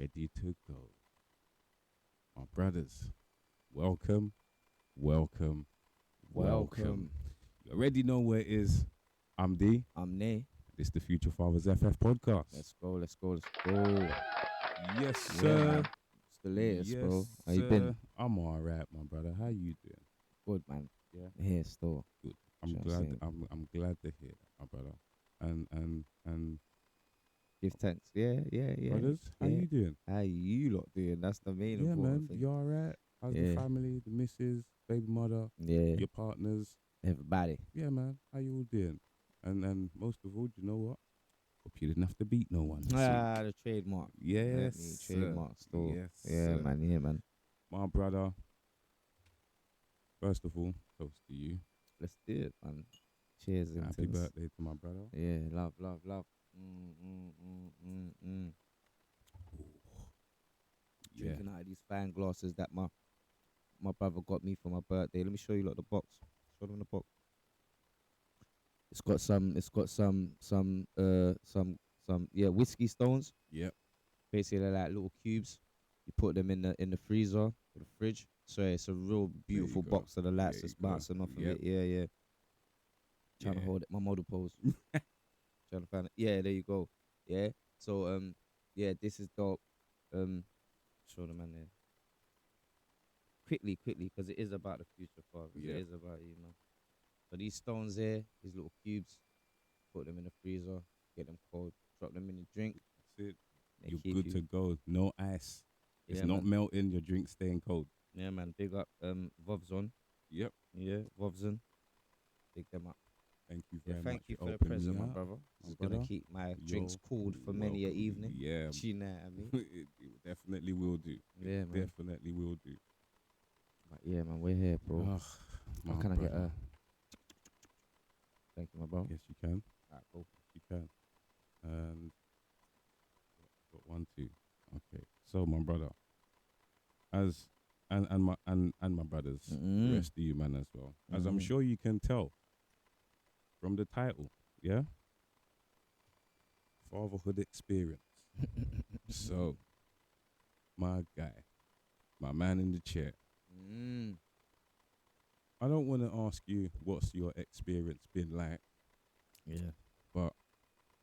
ready to go. My brothers, welcome, welcome, welcome. You already know where it is. I'm D. I'm Nay. This is the Future Fathers FF podcast. Let's go. Yes, Yeah, sir. man. It's the latest, Yes, bro. How sir. you been? I'm all right, my brother. How you doing? Good, man. Yeah, Here still. good. I'm Sure, glad. same. I'm glad to hear that, my brother. And Give thanks. Yeah. brothers, how Yeah. you doing? How you lot doing? That's the main Yeah, man. important thing. You all right? How's the Yeah. family, the missus, baby mother, Yeah. your partners? Everybody. Yeah, man. How you all doing? And most of all, do you know what? Hope you didn't have to beat no one. The trademark. Yes, Me, sir. trademark still. Yes, Yeah, sir. man. Yeah, man. My brother. First of all, toast to you. Let's do it, man. Cheers. Happy intense. birthday to my brother. Yeah. Love. Yeah. Drinking out of these fine glasses that my brother got me for my birthday. Let me show you lot the box. Show them the box. It's got some whiskey stones. Yep. Basically they're like little cubes. You put them in the freezer or the fridge. So it's a real beautiful go. box of the lights There that's you go. bouncing off Yep. of it. Yeah. Trying to Yeah. hold it. My model pose. Trying to find it. Yeah, there you go. Yeah. So this is dope. Show the man there. Quickly, because it is about the future, father. Yeah. It is about you, man. So these stones here, these little cubes, put them in the freezer, get them cold, drop them in the drink. That's it. They You're keep good you. to go. No ice. It's Yeah, not man. melting. Your drink's staying cold. Yeah, man. Big up Vovzon. Yep. Yeah, Vovzon. Big them up. Thank you Yeah, very thank much you for the opening present, me my up, brother. my This is gonna brother. keep my You're drinks cooled for many a welcome. evening. Yeah. Do you know what I mean? it definitely will do. Yeah, man. Definitely will do. But yeah, man, we're here, bro. Ugh, How my can I get brother. Thank you, my bro. Yes, you can. Alright, cool. You can. And got 1, 2. Okay. So my brother, as and my brothers, the rest of you man as well. As I'm sure you can tell from the title, yeah? Fatherhood Experience. So my guy, my man in the chair. I don't want to ask you what's your experience been like, Yeah. but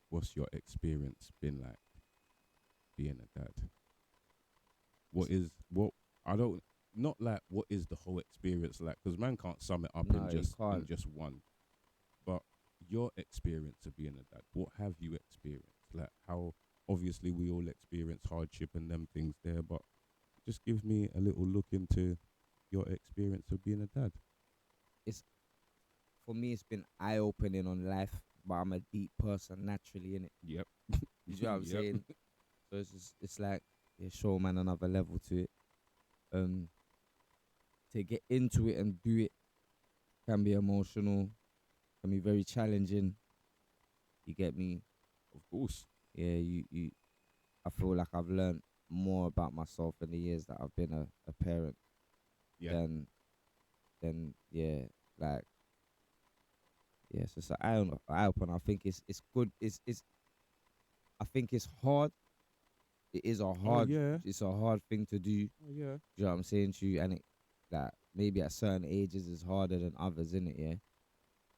what's your experience been like being a dad? What is the whole experience like? Because man can't sum it up No, in you just can't. one. But your experience of being a dad, what have you experienced? Like how obviously we all experience hardship and them things there, but just give me a little look into your experience of being a dad. For me, it's been eye-opening on life, but I'm a deep person naturally, innit? Yep. You know what I'm Yep. saying? So it's like, show man another level to it. To get into it and do it can be emotional, can be very challenging. You get me? Of course. Yeah, I feel like I've learned more about myself in the years that I've been a parent Yeah. than so it's an eye opener. I think it's good. I think it's hard. It is a hard. yeah. It's a hard thing to do. Oh yeah. Do you know what I'm saying to you? And it like maybe at certain ages is harder than others, innit? Yeah.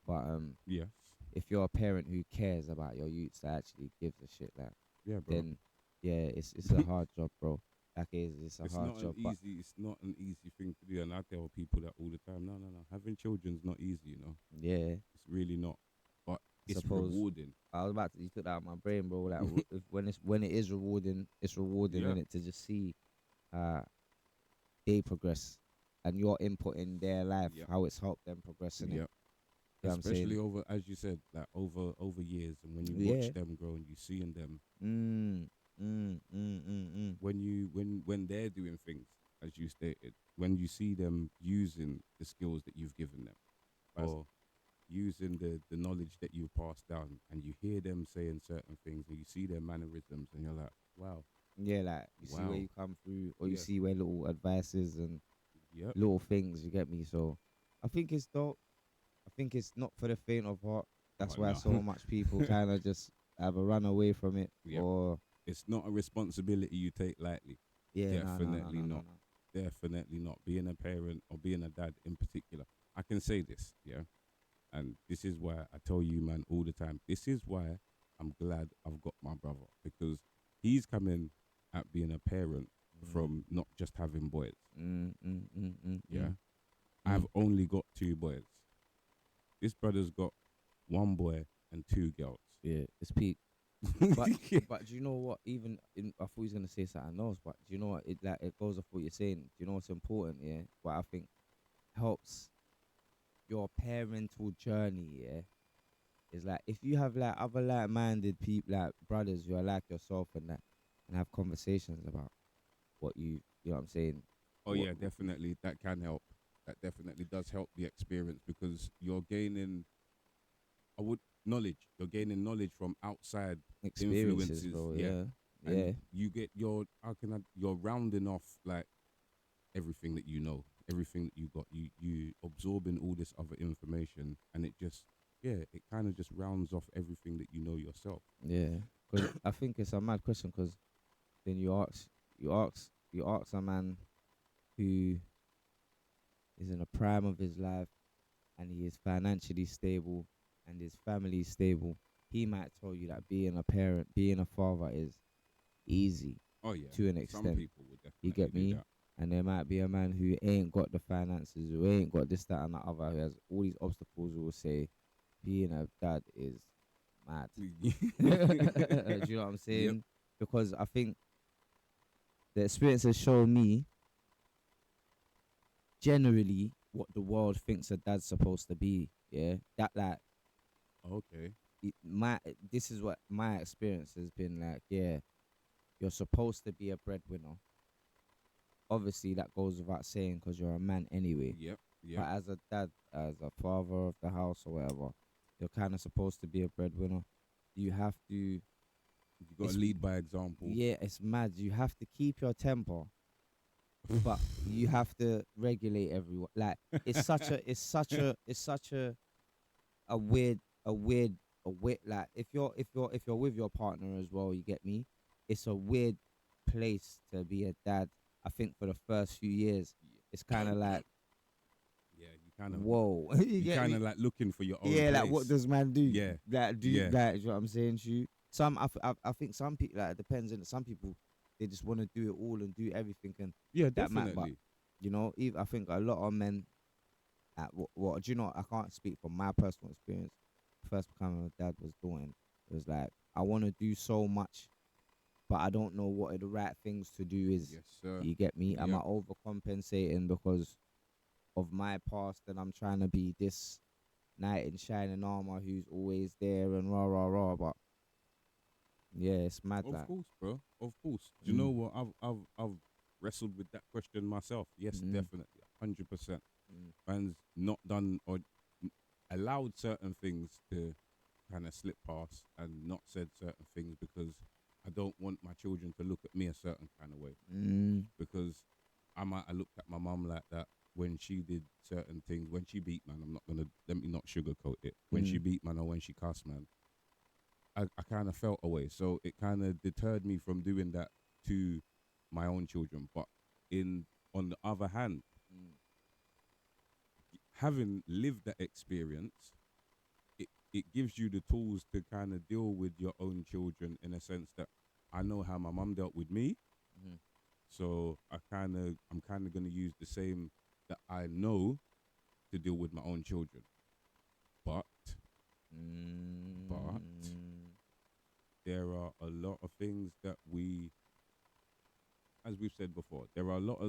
But Yes. if you're a parent who cares about your youths, that actually gives a shit, like, Yeah, bro. then yeah, it's a hard job, bro. Like it's a hard job. It's not an easy thing to do, and I tell people that all the time. No. Having children's not easy, you know. Yeah. It's really not, but it's Suppose- rewarding. I was about to. You took that out of my brain, bro. Like when it is rewarding, it's rewarding, Yeah. innit? To just see they progress and your input in their life, Yeah. how it's helped them progress in it. Yeah. You know what I'm Especially saying? over, as you said, like over years, and when you Yeah. watch them grow and you seeing them, when they're doing things, as you stated, when you see them using the skills that you've given them, or using the knowledge that you've passed down, and you hear them saying certain things, and you see their mannerisms, and you're like, wow. Yeah, like you see Wow. where you come through, or you Yeah. see where little advices and Yep. little things, you get me. So I think it's dope. I think it's not for the faint of heart. That's Oh, why no. so much people kind of just either run away from it Yep. or It's not a responsibility you take lightly. Yeah, no, no, no, Definitely no, no, not. no. Definitely not. Being a parent or being a dad in particular. I can say this, yeah. And this is why I tell you, man, all the time. This is why I'm glad I've got my brother because he's coming at being a parent Mm, from not just having boys. mm, mm, mm, mm, Yeah. mm. I've only got two boys. This brother's got one boy and two girls. Yeah, it's peak. But Yeah. but do you know what? Even I thought he was gonna say something else, but do you know what? It goes off what you're saying. Do you know what's important? Yeah, what I think helps your parental journey. Yeah, is like if you have like other like-minded people, like brothers who are like yourself and that, and have conversations about what you know what I'm saying. Oh What yeah, definitely that can help. That definitely does help the experience because you're gaining I would knowledge. You're gaining knowledge from outside experiences, influences, bro. yeah. Yeah, And yeah, you get your how can I you're rounding off like everything that you know, everything that you got. You absorbing all this other information and it just yeah, it kind of just rounds off everything that you know yourself. yeah. Because I think it's a mad question. Because then you ask a man who is in the prime of his life and he is financially stable and his family is stable, he might tell you that being a parent, being a father is easy Oh yeah. to an Some extent. people would You definitely get do me? that. And there might be a man who ain't got the finances, who ain't got this, that, and the other, who has all these obstacles, who will say being a dad is mad. Do you know what I'm Yep. saying? Because I think the experience has shown me generally what the world thinks a dad's supposed to be. Yeah, that like Okay. my this is what my experience has been like. Yeah, you're supposed to be a breadwinner. Obviously, that goes without saying because you're a man anyway. Yep. But Yep. as a dad, as a father of the house or whatever, you're kind of supposed to be a breadwinner. You have to. You got to It's lead by example. yeah, it's mad. You have to keep your temper, but you have to regulate everyone. Like it's such a weird, a weird, a weird. Like if you're with your partner as well, you get me. It's a weird place to be a dad. I think for the first few years, it's kind of like Yeah, whoa, you you get kind me? of like looking for your own Yeah, like what place. does man do? Yeah, Like do yeah, like you know what I'm saying to you? Some I think some people like it depends on some people they just want to do it all and do everything and yeah, that might but definitely. you know even I think a lot of men at what do you know I can't speak from my personal experience. First becoming a dad was daunting. It was like I want to do so much, but I don't know what are the right things to do. Is Yes, sir. you get me? Am I Yep. overcompensating because of my past and I'm trying to be this knight in shining armor who's always there and rah rah rah. But yeah, it's mad Of like. course, bro. Of course. Do you know Mm, what? I've wrestled with that question myself. Yes, mm, definitely, 100%. mm, Man's not done or allowed certain things to kind of slip past and not said certain things because I don't want my children to look at me a certain kind of way mm, because I might have looked at my mum like that when she did certain things. When she beat man, I'm not gonna let me not sugarcoat it. When she mm, beat man or when she cussed man, I kind of felt away. So it kind of deterred me from doing that to my own children. But in on the other hand, mm, having lived that experience, it gives you the tools to kind of deal with your own children in a sense that I know how my mum dealt with me. mm, So I'm kind of gonna use the same that I know to deal with my own children. But but mm. there are a lot of things that we, as we've said before, there are a lot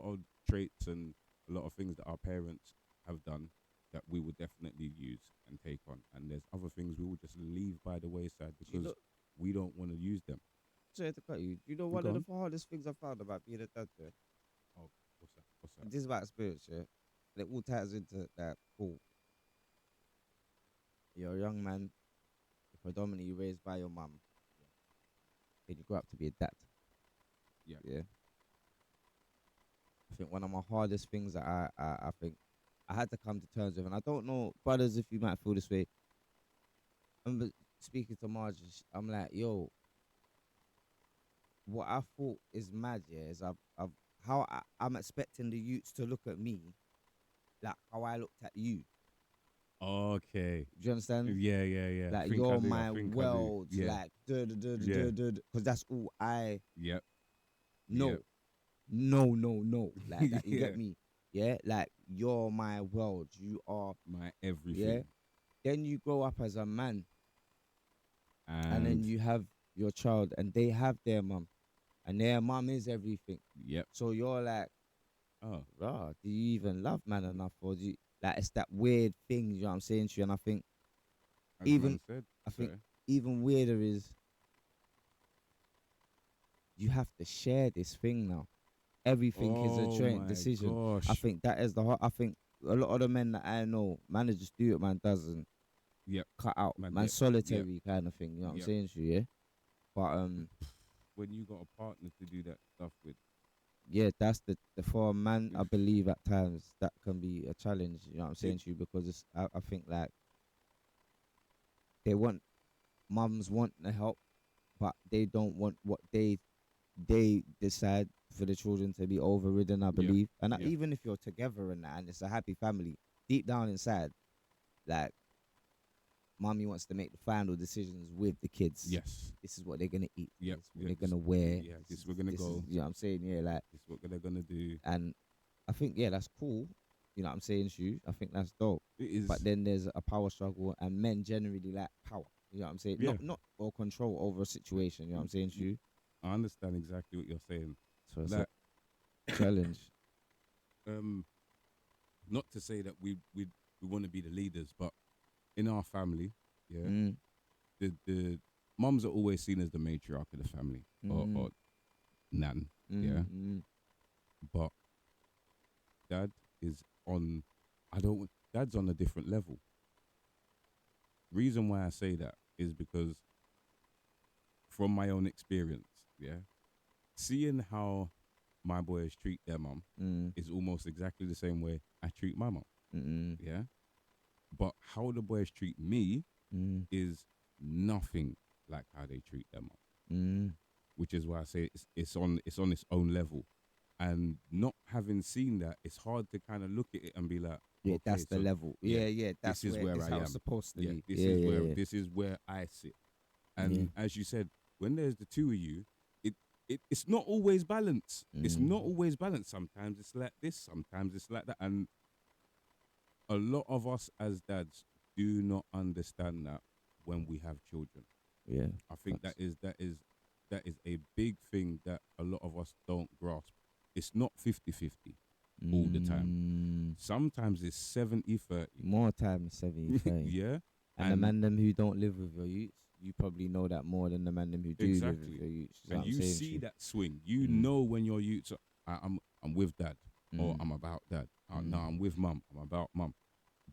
of traits and a lot of things that our parents have done that we would definitely use and take on. And there's other things we will just leave by the wayside Do you because know? we don't want to use them. Sorry to cut you. Do you know one Go of the on. hardest things I found about being a dad? Yeah? Oh, what's that? What's that? And this is about experience. Yeah, and it all ties into that. Cool. You're a young man, you're predominantly raised by your mum, and you grow up to be a dad. Yeah. Yeah. I think one of my hardest things that I think I had to come to terms with, and I don't know, brothers, if you might feel this way. I remember speaking to Marge, I'm like, yo, what I thought is mad, yeah, is I've how I'm expecting the youths to look at me like how I looked at you. Okay. Do you understand? Yeah, yeah, yeah. I Like think I you're do. I my think I do. world, Yeah. like Yeah. because that's all I Yep. know. Yep. No, like that. You get Yeah. me? Yeah, like you're my world. You are, My yeah. everything. Then you grow up as a man, and then And you have your child, and they have their mum, and their mum is everything. yep. So you're like, Oh, rah, do you even love man enough, or do you like it's that weird thing? You know what I'm saying to you? And as even man said. I think Sorry. even weirder is you have to share this thing now. Everything is a Oh joint my decision. I gosh. think that is the I think a lot of the men that I know, man, they just do it, man, doesn't Yep. cut out, Man man, dip. Yep. solitary kind of thing. You know what I'm Yep. saying to you? Yeah, but When you got a partner to do that stuff with. yeah, that's the for a man. I Oof. believe at times that can be a challenge. You know what I'm It, saying to you because I think like they want mums want the help, but they don't want what they decide for the children to be overridden. I yep. believe, and Yep. even if you're together and that, and it's a happy family, deep down inside, like mommy wants to make the final decisions with the kids. Yes. This is what they're gonna eat. This Yep. is what Yep. they're This. gonna wear. Yeah. This we're gonna This is go. you know what I'm saying. Yeah, like, This what they're gonna do. and I think yeah, that's cool. You know what I'm saying to you. I think that's dope. It But is. then there's a power struggle, and men generally lack power. You know what I'm saying? Yeah. Not or control over a situation. You know what I'm saying to y- you. I understand exactly what you're saying. So it's a Like, challenge. um, not to say that we want to be the leaders, but in our family, yeah, Mm, the mums are always seen as the matriarch of the family, mm, or nan, mm, yeah. mm, But dad is on. I don't. Dad's on a different level. Reason why I say that is because from my own experience, yeah, seeing how my boys treat their mum mm, is almost exactly the same way I treat my mum, mm, yeah. But how the boys treat me mm, is nothing like how they treat their mum, mm. which is why I say it's on its own level. And not having seen that, it's hard to kind of look at it and be like, Yeah, okay, that's the so level. yeah, Yeah, this that's is where where it's I how it's am. supposed to Yeah, be. Yeah, yeah, this is where I sit. yeah. And as you said, when there's the two of you, it's not always balanced. It's Mm. not always balanced. Sometimes it's like this, sometimes it's like that. And a lot of us as dads do not understand that when we have children. Yeah. I think Facts. that is a big thing that a lot of us don't grasp. It's not 50-50 all the time. Mm. Sometimes it's 70-30. More time 70/30. Yeah. And the And man them who don't live with your youths, you probably know that more than the man them who do live with exactly. your youths. Is what And I'm you saying to see you. that swing. You Mm. know when your youths are, I'm with dad, or Mm. I'm about dad. No, Mm. I'm with mum. I'm about mum.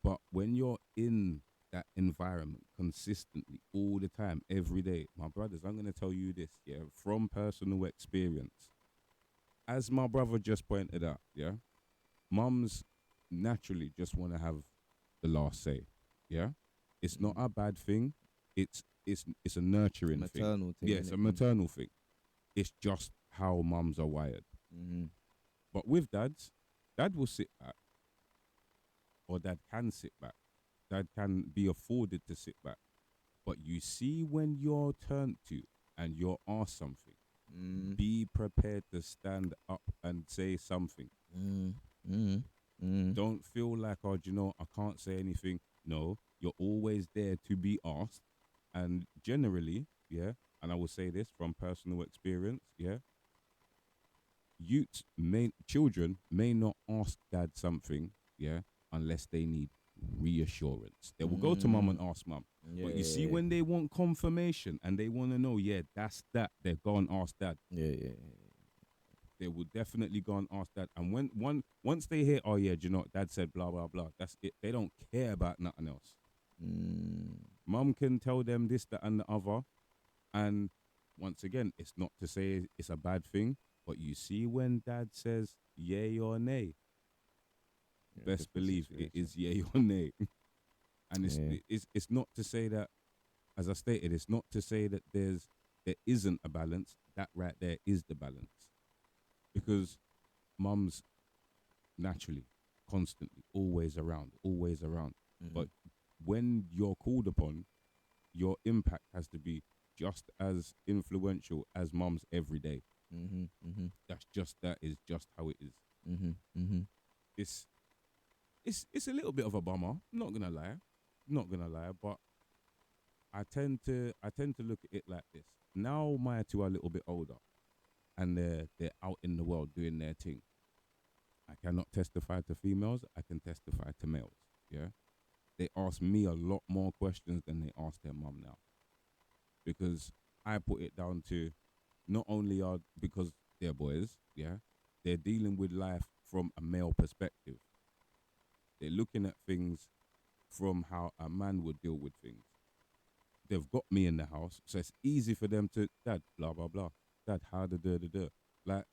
But when you're in that environment consistently all the time, every day, my brothers, I'm gonna tell you this, yeah, from personal experience. As my brother just pointed out, yeah, mums naturally just want to have the last say. Yeah, it's not Mm. a bad thing. It's a nurturing thing. Maternal thing, Yeah, it's innit? a Mm. maternal thing. It's just how mums are wired. Mm-hmm. But with dads, dad will sit back, or dad can sit back. Dad can be afforded to sit back. But you see, when you're turned to and you're asked something, Mm. be prepared to stand up and say something. Mm. Mm. Mm. Don't feel like, oh, do you know, I can't say anything. No, you're always there to be asked. And generally, yeah, and I will say this from personal experience, yeah, children may not ask dad something, yeah, unless they need reassurance. They will go to mum and Mm. ask mum. Yeah, But you see, yeah, when they want confirmation and they want to know, yeah, that's that, they go and ask dad. yeah, yeah, yeah. They will definitely go and ask dad. And once they hear, oh yeah, do you know what, dad said blah blah blah, that's it. They don't care about nothing else. Mm. Mum can tell them this, that, and the other. And once again, it's not to say it's a bad thing, but you see, when dad says yay or nay, Yeah, best different believe it situation. is yay or nay. And Yeah. it's not to say that, as I stated, it's not to say that there's there isn't a balance, that right there is the balance. Because mum's naturally, constantly, always around. Mm-hmm. But when you're called upon, your impact has to be just as influential as mum's every day. Mm-hmm. Mm-hmm. That is just how it is. Mm-hmm. Mm-hmm. It's it's a little bit of a bummer, not gonna lie. Not gonna lie, but I tend to look at it like this. Now my two are a little bit older and they're out in the world doing their thing. I cannot testify to females, I can testify to males. Yeah. They ask me a lot more questions than they ask their mum now. Because I put it down to not only are because they're boys, yeah, they're dealing with life from a male perspective. They're looking at things from how a man would deal with things. They've got me in the house, so it's easy for them to, dad, blah blah blah, dad, how da. Like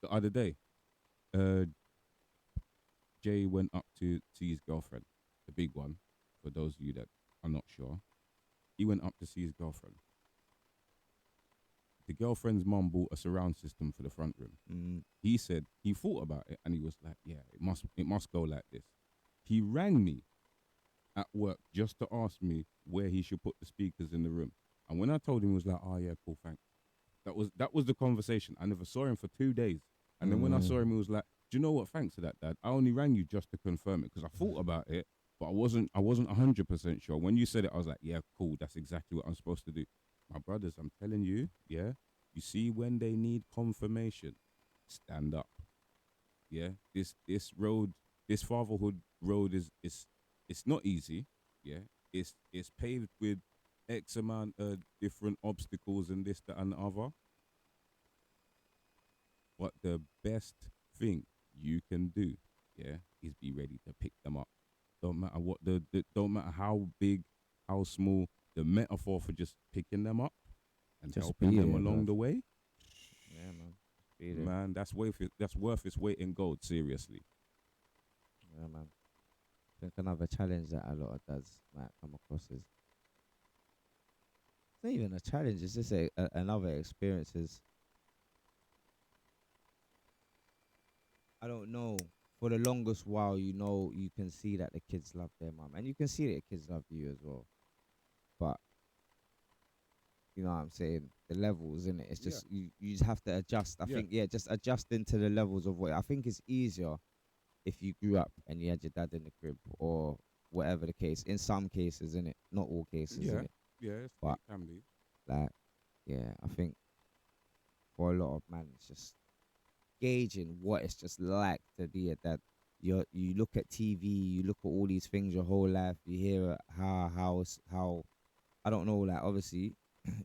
the other day, uh, Jay went up to see his girlfriend, the big one. For those of you that are not sure, he went up to see his girlfriend. The girlfriend's mum bought a surround system for the front room. Mm-hmm. He said he thought about it and he was like, "Yeah, it must go like this." He rang me at work just to ask me where he should put the speakers in the room. And when I told him, he was like, "Oh yeah, cool, thanks." That was the conversation. I never saw him for 2 days, and then when I saw him, he was like, "Do you know what? Thanks for that, Dad. I only rang you just to confirm it because I thought about it, but I wasn't 100% sure. When you said it, I was like, yeah, cool. That's exactly what I'm supposed to do." My brothers, I'm telling you, yeah. You see, when they need confirmation, stand up. Yeah, this fatherhood road is it's not easy. Yeah, it's paved with X amount of different obstacles and this, that, and the other. But the best thing you can do, yeah, is be ready to pick them up. Don't matter what don't matter how big, how small. The metaphor for just picking them up and Just helping be them there, along bro. the way, Yeah, man. Just be there. man, that's worth its weight in gold. Seriously. Yeah, man. I think another challenge that a lot of dads might come across is it's not even a challenge. It's just another experience. Is I don't know. For the longest while, you can see that the kids love their mum, and you can see that the kids love you as well. But you know what I'm saying? The levels in it. It's Yeah. just you just have to adjust. I Yeah. think just adjusting to the levels of what I think is easier if you grew up and you had your dad in the crib or whatever the case. In some cases, in it, not all cases, in Yeah. it. Yeah. But It can be. like, yeah, I think for a lot of man, it's just gauging what it's just like to be a dad. You look at TV, you look at all these things your whole life. You hear how I don't know. Like obviously,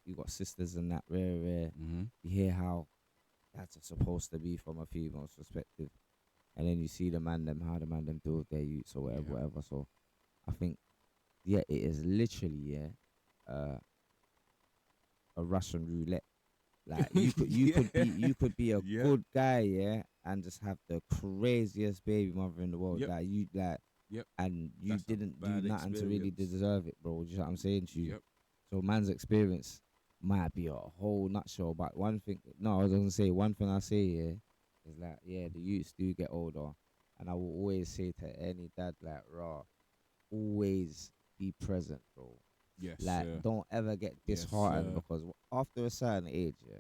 you got sisters and that rare. Mm-hmm. You hear how that's supposed to be from a female's perspective, and then you see the man them how the man them deal with their youths or whatever, Yeah. whatever. So I think yeah, it is literally uh, a Russian roulette. Like Yeah. you could be a Yep. good guy, yeah, and just have the craziest baby mother in the world. Yep. Yep. And you That's a didn't do bad nothing to really experience. deserve it, bro. Do you know what I'm saying to you? Yep. So man's experience might be a whole nutshell, but one thing, no, I was gonna say one thing I say yeah is like yeah, the youths do get older, and I will always say to any dad like raw, always be present, bro. Yes, Like sir. don't ever get Yes, disheartened sir. because after a certain age, yeah.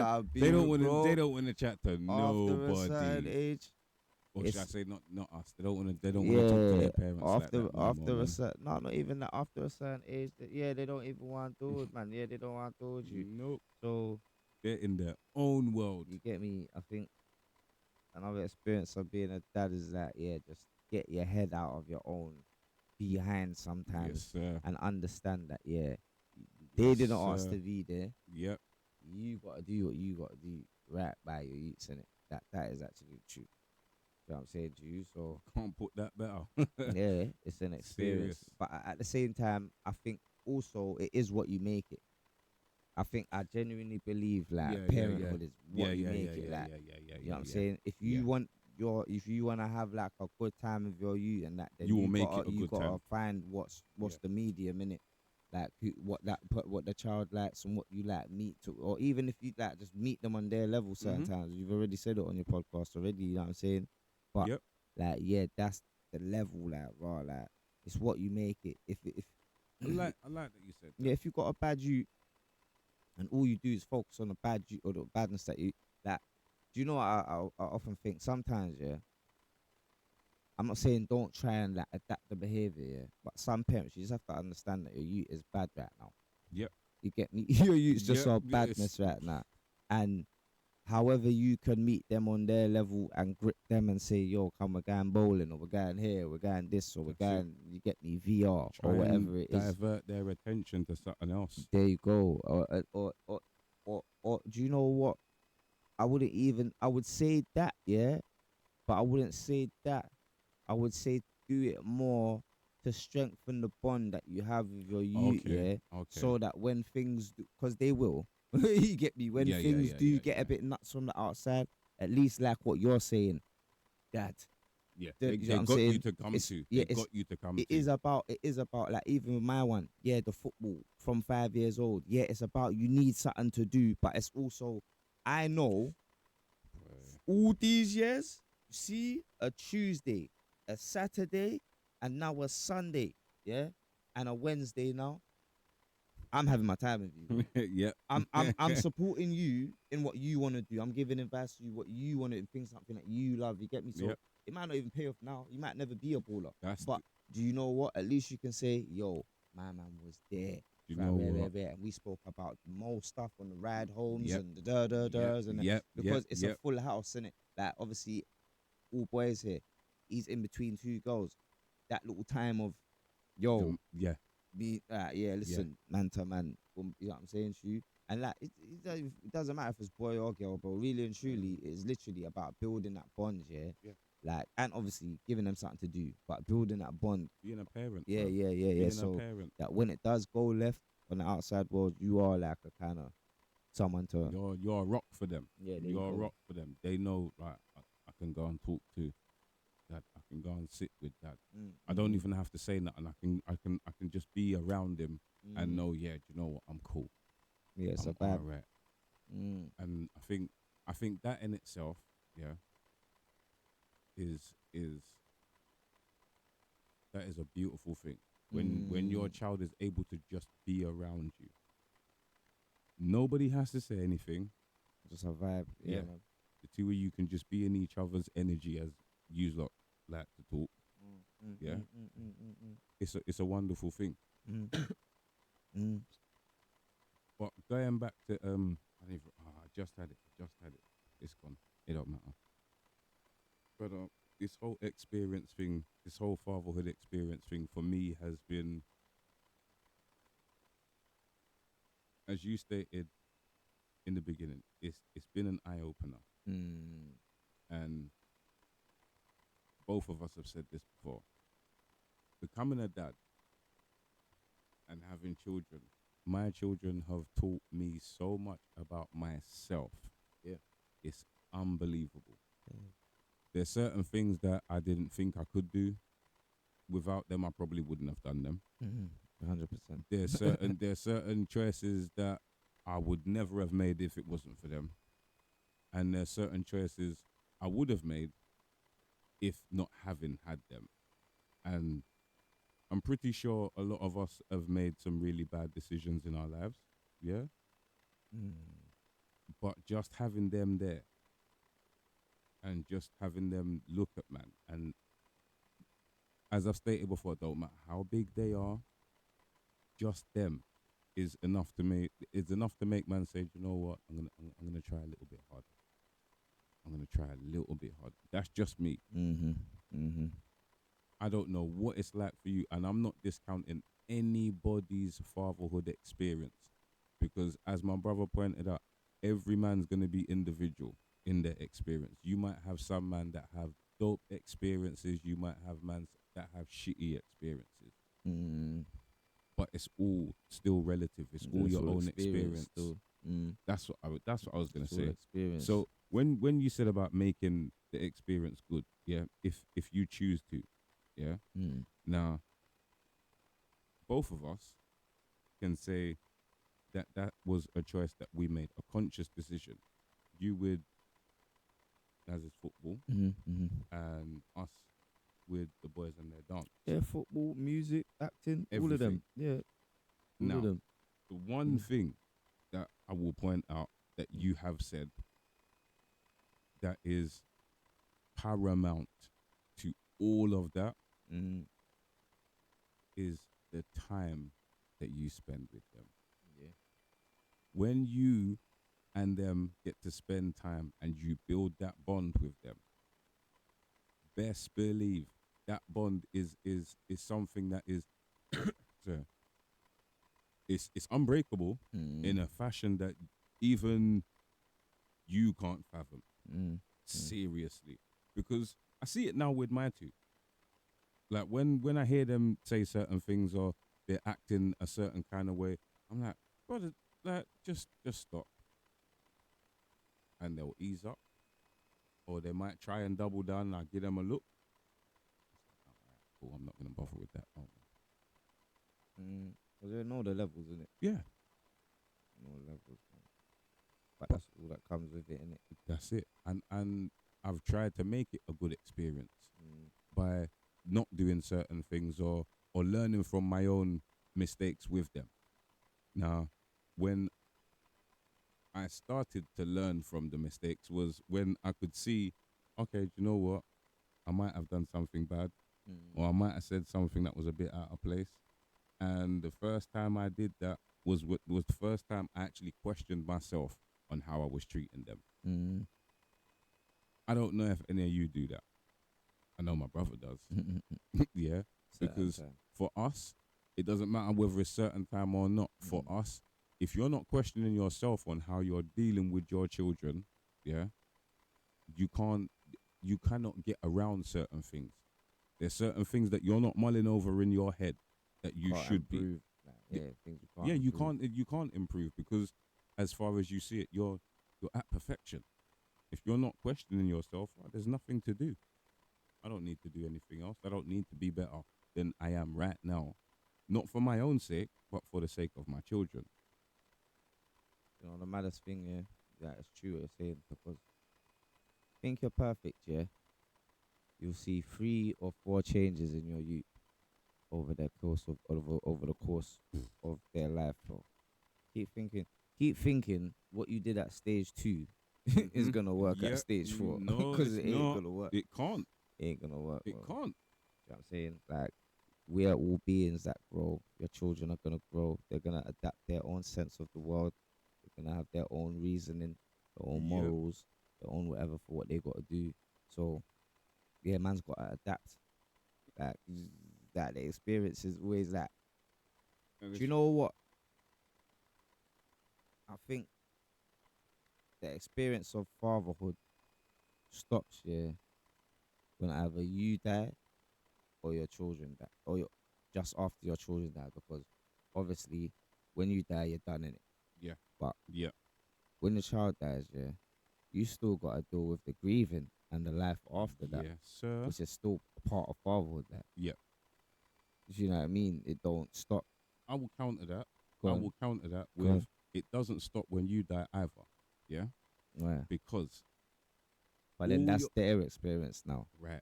I'll be They don't real, want to. They bro. don't want to chat to After a certain nobody. age, Or should I it's say not us? They don't want to. They don't want to talk to yeah. their parents like that no more, After a man. certain, no, not even that. After a certain age, yeah, they don't even want to do it, man. Yeah, they don't want to do with you. Nope. So They're in their own world. you get me. I think another experience of being a dad is that yeah, just get your head out of your own behind Yes, sometimes sir. and understand that yeah, they Yes, didn't ask sir. to be there. Yep. You gotta do what you gotta do right by your youths in it. That is actually the truth. You know what I'm saying to you? So Can't put that better. yeah, it's an experience. Serious. But at the same time, I think also it is what you make it. I think I genuinely believe like Yeah, yeah, yeah. parenthood is Yeah, what you yeah, make yeah, it yeah, like. yeah, yeah, yeah, You know what I'm yeah, saying? yeah. If you wanna have like a good time with your youth and that, then You will make it a you good gotta time. find what's Yeah. the medium in it. like what the child likes and what you like meet to, or even if you like just meet them on their level certain Mm-hmm. times. You've already said it on your podcast already. You know what I'm saying? But Yep. like, yeah, that's the level. Like, raw, like it's what you make it. If I like that you said yeah, that. if you got a bad you and all you do is focus on the bad you or the badness that you like, do you know what I often think sometimes? Yeah, I'm not saying don't try and like adapt the behavior, yeah, but some parents you just have to understand that your youth is bad right now. Yep. You get me? Your youth's just Yep. a Yes. badness right now, and however you can meet them on their level and grip them and say, "Yo, come, we're going bowling, or we're going here, we're going this, or we're That's it. going." You get me? VR or Try and whatever it is. divert their attention to something else. There you go. Or do you know what? I wouldn't even. I would say that, yeah, but I wouldn't say that. I would say do it more to strengthen the bond that you have with your youth, Okay. yeah, Okay. so that when things, because they will, you get me, when Yeah. Yeah. things Yeah. do Yeah. get a Yeah. bit nuts from the outside, at least like what you're saying, Dad, Yeah. you know They what I'm got you saying? to come It's to. yeah, They got you to come to. it is about like even with my one, yeah, the football from 5 years old, yeah, it's about you need something to do, but it's also I know Boy. all these years, you see, a Tuesday, a Saturday, and now a Sunday, yeah, and a Wednesday now. I'm having my time with you, bro. Yep. I'm supporting you in what you want to do. I'm giving advice to you what you want to think something that you love. You get me? So Yep. it might not even pay off now. You might never be a baller. That's But do you know what? At least you can say, yo, my man was there. you Right, know what? and we spoke about most stuff on the ride homes Yep. and the da da Yep. da's and Yep. Yep. because it's a Yep. full house, innit? Like obviously all boys here. He's in between two girls. That little time of yo, Yeah. be yeah, Yeah. listen, man to man, you know what I'm saying to you. And like it doesn't matter if it's boy or girl, bro. Really and truly, it's literally about building that bond, yeah. Yeah. Like, and obviously giving them something to do, but building that bond, Being a parent, yeah, bro. yeah, yeah, yeah. Being a So parent. that when it does go left on the outside world, you are like a kind of someone to, You're a rock for them. yeah, there you You're a go. rock for them. They know, like, I can go and talk to dad. I can go and sit with dad. Mm, I mm, don't mm, even have to say nothing. I can just be around him and mm. know, yeah, do you know what? I'm cool. Yeah, it's a I'm all vibe. right. Mm, And I think that in itself, yeah, is that is a beautiful thing. When your mm. child is able to just be around you. Nobody has to say anything. Just a vibe. Yeah, Yeah. man. The two of you can just be in each other's energy as you lot like to talk. Mm, mm, Yeah. mm, mm, mm, mm, mm. It's a wonderful thing. Mm, mm. But going back to I don't even, I just had it. I just had it. It's gone. It don't matter. But this whole experience thing, this whole fatherhood experience thing for me has been, as you stated in the beginning, it's been an eye opener. Mm. And both of us have said this before. Becoming a dad and having children, my children have taught me so much about myself. Yeah. It's unbelievable. Yeah. There's certain things that I didn't think I could do. Without them, I probably wouldn't have done them. 100%. There's certain choices that I would never have made if it wasn't for them. And there's certain choices I would have made if not having had them. And I'm pretty sure a lot of us have made some really bad decisions in our lives. Yeah. Mm. But just having them there and just having them look at man. And as I've stated before, it don't matter how big they are, just them is enough to make man say, "Do you know what, I'm gonna try a little bit harder. I'm gonna try a little bit harder." That's just me. Mm-hmm. Mm-hmm. I don't know what it's like for you, and I'm not discounting anybody's fatherhood experience because, as my brother pointed out, every man's gonna be individual in their experience. You might have some man that have dope experiences. You might have man that have shitty experiences. Mm. But it's all still relative. It's all It's your all own experience experience. still. Mm. That's what I was gonna It's all say. experience. So when you said about making the experience good, yeah, if you choose to, yeah. Mm. Now both of us, can say that that was a choice that we made, a conscious decision. You with as is football, Mm-hmm. and us with the boys and their dance. Yeah, football, music, acting, all of Everything. them. Yeah, all of Now, them. the one Mm. thing that I will point out that Mm. you have said that is paramount to all of that Mm. is the time that you spend with them. Yeah. When you and them get to spend time and you build that bond with them, best believe that bond is something that is sorry, it's unbreakable Mm. in a fashion that even you can't fathom. Mm. Mm. Seriously. Because I see it now with my two. Like when I hear them say certain things or they're acting a certain kind of way, I'm like, brother, like just stop. And they'll ease up. Or they might try and double down and I give them a look. It's like, all right, cool, I'm not gonna bother with that. Oh, Mm. 'Cause they know the levels, innit? yeah, Know the levels, man. But but that's all that comes with it, innit? that's it. And I've tried to make it a good experience Mm. by not doing certain things or learning from my own mistakes with them. Now, when I started to learn from the mistakes was when I could see, okay, do you know what? I might have done something bad, Mm. or I might have said something that was a bit out of place. And the first time I did that was the first time I actually questioned myself on how I was treating them. Mm. I don't know if any of you do that. I know my brother does. Yeah, Certain because time. for us, it doesn't matter whether it's certain time or not. For Mm. us, if you're not questioning yourself on how you're dealing with your children, yeah, you can't, you cannot get around certain things. There's certain things that you're not mulling over in your head that you Can't should be. improve. Like, Y- yeah, things you Yeah, can't improve. you can't improve because as far as you see it, you're at perfection. If you're not questioning yourself, well, there's nothing to do. I don't need to do anything else. I don't need to be better than I am right now. Not for my own sake, but for the sake of my children. You know, the maddest thing, yeah, that is true what you're saying, because think you're perfect, yeah, you'll see 3 or 4 changes in your youth over the course of over the course of their life, bro. Keep thinking, keep thinking what you did at stage 2 is Hmm. gonna work at Yeah, stage 4 no, because it's it ain't not. gonna work. It can't. It ain't gonna work, It bro. can't. You know what I'm saying? Like, we are all beings that grow. Your children are gonna grow. They're gonna adapt their own sense of the world. They're gonna have their own reasoning, their own Yep. morals, their own whatever for what they gotta do. So yeah, man's gotta adapt. Like that the experience is always that. And Do you it's, know what? I think the experience of fatherhood stops, yeah, when either you die or your children die, or just after your children die, because obviously when you die, you're done in it. yeah. But Yeah. when the child dies, yeah, you still got to deal with the grieving and the life after that, Yes, sir. which is still a part of fatherhood. Like, Yeah. you know what I mean? It don't stop. I will counter that. Go I on, will counter that go with on. it doesn't stop when you die either. Yeah. Yeah. Because But then all that's your their experience now. right,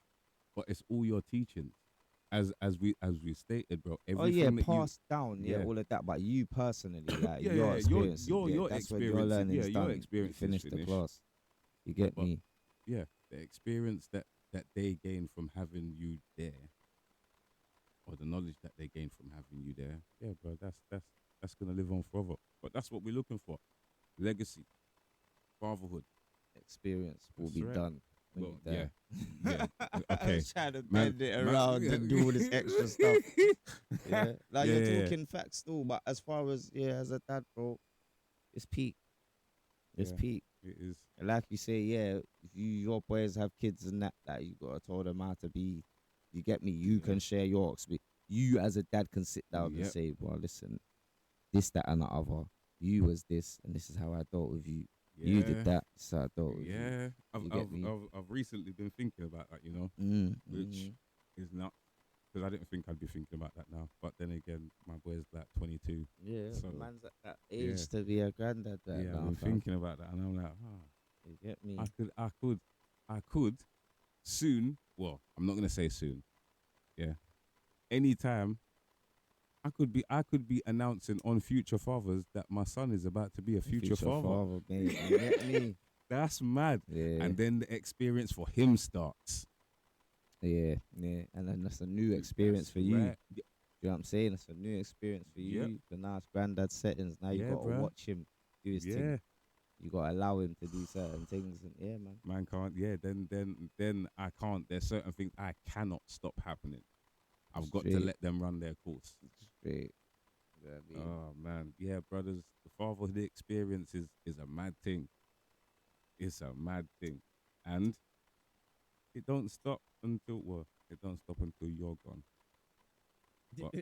but it's all your teachings. As we stated, bro. Oh yeah, Everything that you passed down, yeah, yeah all of that. But you personally, like yeah your yeah experiences, yeah, your that's when your experience learning's your done. You experience is finish the finished. class. You get But me? yeah, the experience that they gain from having you there, or the knowledge that they gain from having you there, yeah, bro. That's gonna live on forever. But that's what we're looking for: legacy, fatherhood. Experience will That's be right. done when you Well, yeah, die. yeah. I Okay, was trying to man, bend it man. around and do all this extra stuff. Yeah, like you're Yeah, talking facts still, but as far as yeah, as a dad, bro, it's peak. It's yeah. peak. It is. And like you say, yeah, if your boys have kids and that you gotta tell them how to be. You get me? You Yeah. can share your experience. You as a dad can sit down and Yep. say, well, listen, this, that, and the other. You was this, and this is how I dealt with you. You did Yeah. that, this is how I dealt with you. Yeah. You get me? I've recently been thinking about that, you know, Mm, which mm, is not because I didn't think I'd be thinking about that now. But then again, my boy's like 22, Yeah, so man's at that yeah, age to be a granddad right yeah, I've now, been fam. thinking about that, and I'm like, You get me? I could soon. Well, I'm not gonna say soon. Yeah, anytime I could be announcing on Future Fathers that my son is about to be a future Future father. father, mate. You get me? That's mad. Yeah, And then the experience for him starts. yeah, yeah. And then that's a new experience That's for you. right. You know what I'm saying? It's a new experience for Yep. you. But now it's granddad settings. Now you Yeah, gotta bro. watch him do his thing. Yeah. You gotta allow him to do certain things. And yeah, man. Man can't. Yeah. Then I can't. There's certain things I cannot stop happening. I've got to Straight, let them run their course. straight. You know what I mean? Oh man. Yeah, brothers. The fatherhood experience is a mad thing. It's a mad thing, and it don't stop until it don't stop until you're gone. But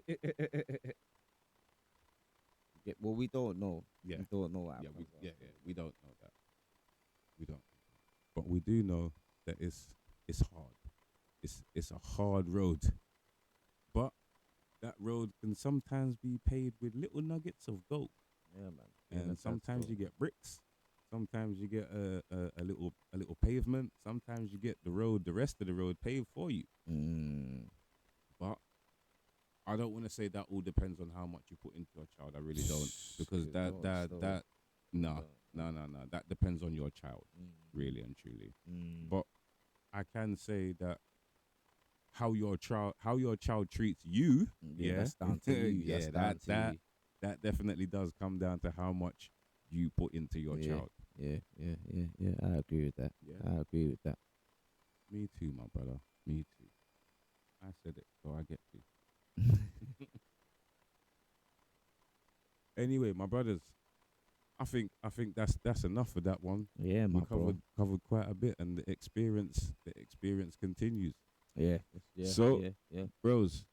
Yeah, well, we don't know. yeah, We don't know what yeah, happens yeah. after. We don't know that. We don't. But we do know that it's hard. It's a hard road, but that road can sometimes be paved with little nuggets of gold, Yeah, man. Being and a dad sometimes still. you get bricks. Sometimes you get a little pavement. Sometimes you get the rest of the road paved for you. Mm. But I don't want to say that all depends on how much you put into your child. I really don't, because It that don't that still. that no Don't, no no no that depends on your child, Mm. really and truly. Mm. But I can say that how your child treats you, Yeah, yeah, that's down to you. That's yeah, down to you. that definitely does come down to how much you put into your Yeah, child. yeah. I agree with that. Yeah, I agree with that. me too, my brother. Me too. I said it, so I get to. Anyway, my brothers, I think that's enough for that one. Yeah, We my bro. covered quite a bit, and the experience continues. Yeah, So, yeah. bros,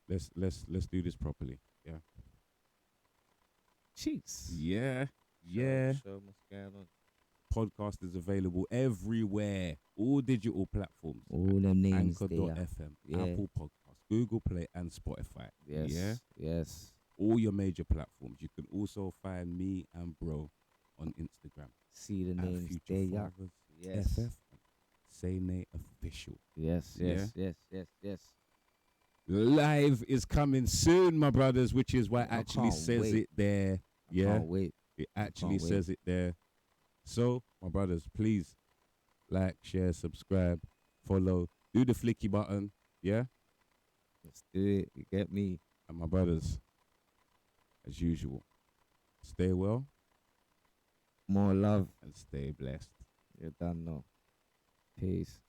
let's do this properly. Yeah, Cheats. yeah, yeah. Show 'em what's going on. Podcast is available everywhere, all digital platforms. All them names there. Anchor.fm, Yeah. Apple Podcasts, Google Play, and Spotify. Yeah, Yes. Yes. all your major platforms. You can also find me and bro on Instagram See the at names Future there. Yeah. Fathers Yes. FF and Say Nay Official. Yes. Yeah. Yes. Live is coming soon, my brothers, which is why it I actually can't says wait. it there. I Yeah, can't wait. it I actually can't wait. says it there. So, my brothers, please like, share, subscribe, follow, do the flicky button. Yeah, Let's do it. You get me? and my brothers, as usual, stay well More love. and stay blessed. You're done now. Peace.